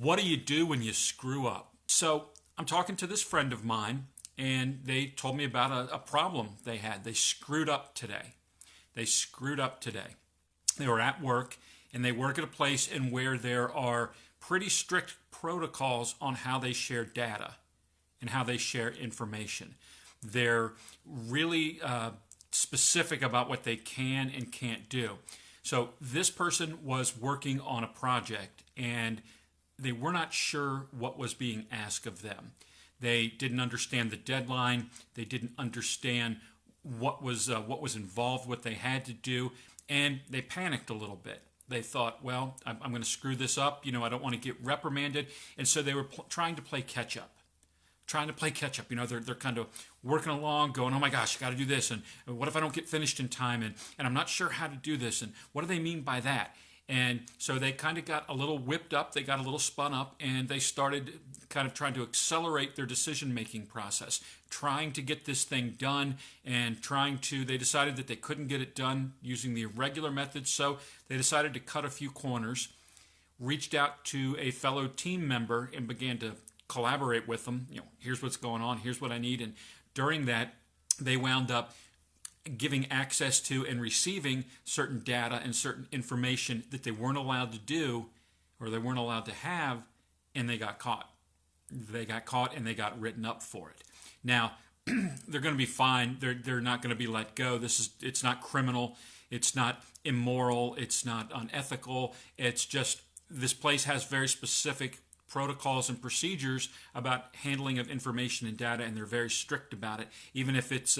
What do you do when you screw up? So I'm talking to this friend of mine, and they told me about a problem they had. They screwed up today. They screwed up today. They were at work, and they work at a place in where there are pretty strict protocols on how they share data and how they share information. They're really specific about what they can and can't do. So this person was working on a project, and they were not sure what was being asked of them. They didn't understand the deadline. They didn't understand what was involved, what they had to do, and they panicked a little bit. They thought, well, I'm going to screw this up. I don't want to get reprimanded, and so they were trying to play catch up. They're kind of working along, going, oh my gosh, I got to do this, and what if I don't get finished in time, and I'm not sure how to do this, and what do they mean by that? And so they kind of got a little whipped up, they got a little spun up, and they started kind of trying to accelerate their decision-making process, trying to get this thing done, and they decided that they couldn't get it done using the regular methods, so they decided to cut a few corners, reached out to a fellow team member, and began to collaborate with them. Here's what's going on, here's what I need, and during that, they wound up giving access to and receiving certain data and certain information that they weren't allowed to do or they weren't allowed to have, and they got caught. They got caught and they got written up for it. Now, they're going to be fine. They're not going to be let go. It's not criminal. It's not immoral. It's not unethical. It's just this place has very specific protocols and procedures about handling of information and data, and they're very strict about it. Even if it's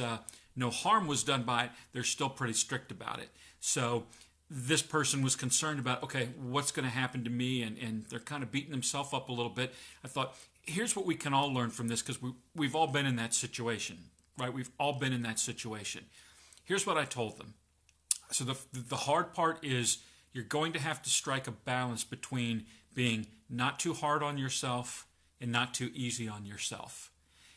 no harm was done by it, they're still pretty strict about it. So this person was concerned about, okay, what's going to happen to me? And they're kind of beating themselves up a little bit. I thought, here's what we can all learn from this, because we've all been in that situation, right? We've all been in that situation. Here's what I told them. So the hard part is you're going to have to strike a balance between being not too hard on yourself and not too easy on yourself.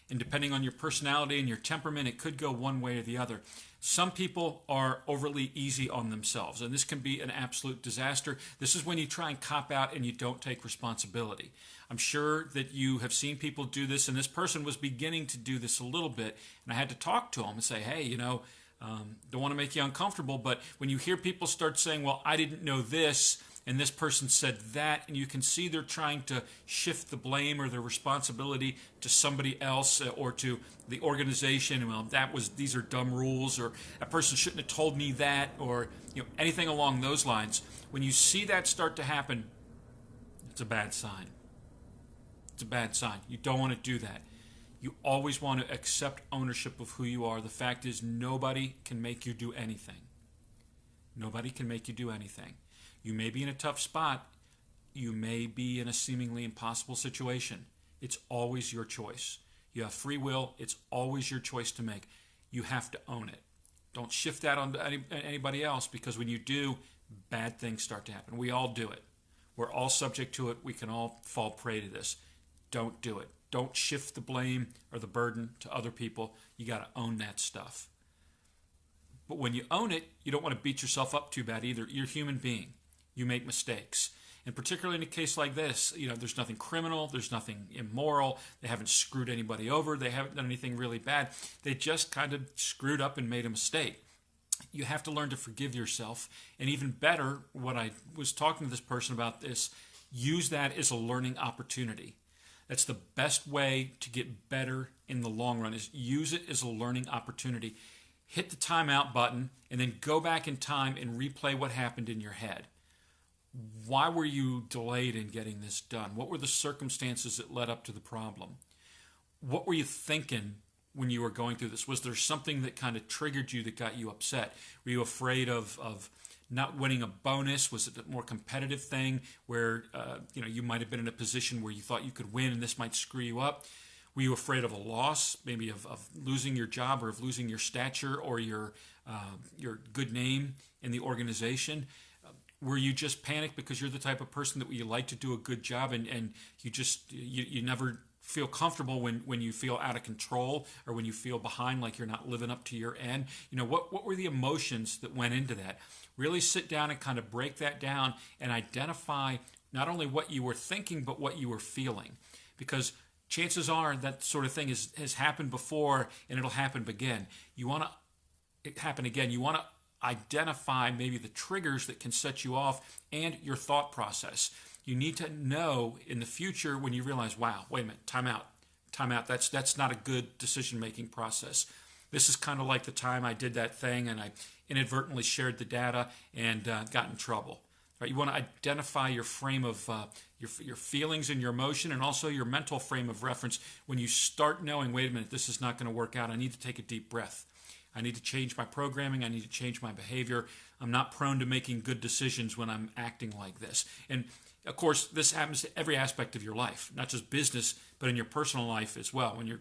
And depending on your personality and your temperament, it could go one way or the other. Some people are overly easy on themselves, and this can be an absolute disaster. This is when you try and cop out and you don't take responsibility. I'm sure that you have seen people do this, and this person was beginning to do this a little bit, and I had to talk to him and say, hey, don't want to make you uncomfortable, but when you hear people start saying, well, I didn't know this, and this person said that, and you can see they're trying to shift the blame or the responsibility to somebody else or to the organization. Well, these are dumb rules, or that person shouldn't have told me that, or anything along those lines. When you see that start to happen, it's a bad sign. It's a bad sign. You don't want to do that. You always want to accept ownership of who you are. The fact is, nobody can make you do anything. Nobody can make you do anything. You may be in a tough spot. You may be in a seemingly impossible situation. It's always your choice. You have free will. It's always your choice to make. You have to own it. Don't shift that on anybody else, because when you do, bad things start to happen. We all do it. We're all subject to it. We can all fall prey to this. Don't do it. Don't shift the blame or the burden to other people. You got to own that stuff. But when you own it, you don't want to beat yourself up too bad either. You're a human being. You make mistakes. And particularly in a case like this, there's nothing criminal, there's nothing immoral, they haven't screwed anybody over, they haven't done anything really bad. They just kind of screwed up and made a mistake. You have to learn to forgive yourself. And even better, what I was talking to this person about this, use that as a learning opportunity. That's the best way to get better in the long run, is use it as a learning opportunity. Hit the timeout button and then go back in time and replay what happened in your head. Why were you delayed in getting this done? What were the circumstances that led up to the problem? What were you thinking when you were going through this? Was there something that kind of triggered you that got you upset? Were you afraid of not winning a bonus? Was it a more competitive thing where you might have been in a position where you thought you could win and this might screw you up? Were you afraid of a loss, maybe of losing your job or of losing your stature or your good name in the organization? Were you just panicked because you're the type of person that you like to do a good job and you never feel comfortable when you feel out of control or when you feel behind, like you're not living up to your end? What were the emotions that went into that? Really sit down and kind of break that down and identify not only what you were thinking, but what you were feeling. Because chances are that sort of thing has happened before and it'll happen again. You want to happen again. You want to identify maybe the triggers that can set you off and your thought process. You need to know in the future when you realize, wow, wait a minute, time out. That's not a good decision-making process. This is kind of like the time I did that thing and I inadvertently shared the data and got in trouble. Right? You want to identify your frame of your feelings and your emotion, and also your mental frame of reference when you start knowing, wait a minute, this is not going to work out. I need to take a deep breath. I need to change my programming. I need to change my behavior. I'm not prone to making good decisions when I'm acting like this. And of course, this happens to every aspect of your life, not just business, but in your personal life as well. When you're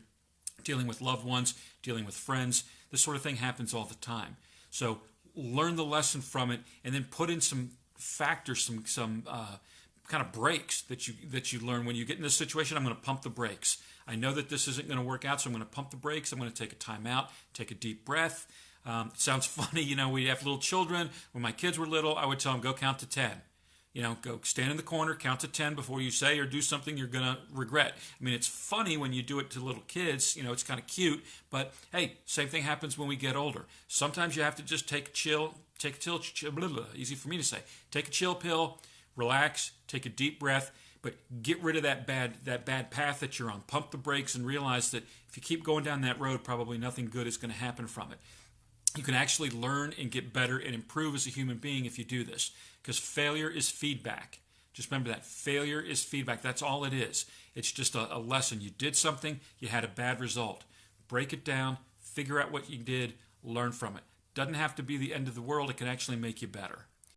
dealing with loved ones, dealing with friends, this sort of thing happens all the time. So learn the lesson from it, and then put in some factors, some kind of breaks that you learn when you get in this situation. I'm going to pump the brakes. I know that this isn't going to work out, so I'm going to pump the brakes. I'm going to take a time out, take a deep breath. It sounds funny, we have little children. When my kids were little, I would tell them, go count to 10. Go stand in the corner, count to 10 before you say or do something you're going to regret. I mean, it's funny when you do it to little kids. It's kind of cute. But, hey, same thing happens when we get older. Sometimes you have to just take a chill, easy for me to say. Take a chill pill, relax, take a deep breath, but get rid of that bad path that you're on. Pump the brakes and realize that if you keep going down that road, probably nothing good is going to happen from it. You can actually learn and get better and improve as a human being if you do this, because failure is feedback. Just remember that. Failure is feedback. That's all it is. It's just a lesson. You did something, you had a bad result. Break it down, figure out what you did, learn from it. Doesn't have to be the end of the world. It can actually make you better.